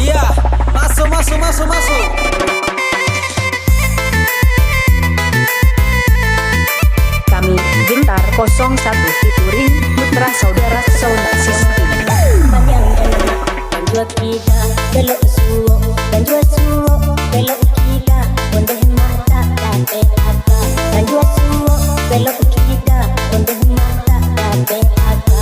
Iya, masuk, masuk, masuk, masuk. Kami Gentar 01 featuring Putra Saudara Sound System. Panjang enak banjua kita belok suwo banjua suwo belok kita ondeh mata kape aka banjua suwo belok kita ondeh mata kape aka.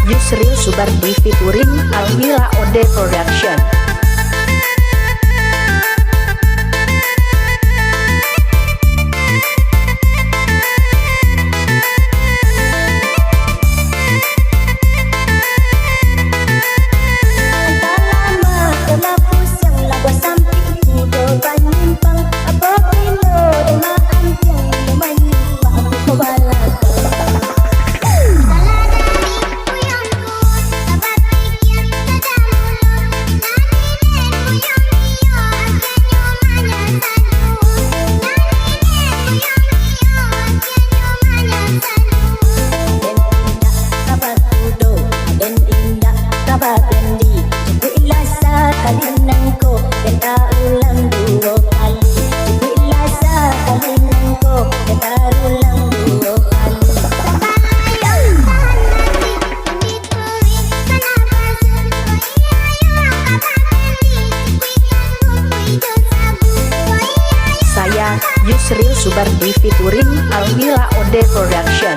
Yusril Subardi featuring Alwila Ode Production. Yusril Subardi featuring Alwila Ode Production.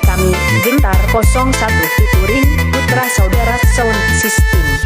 Kami Gentar 01 featuring Putra Saudara Sound System.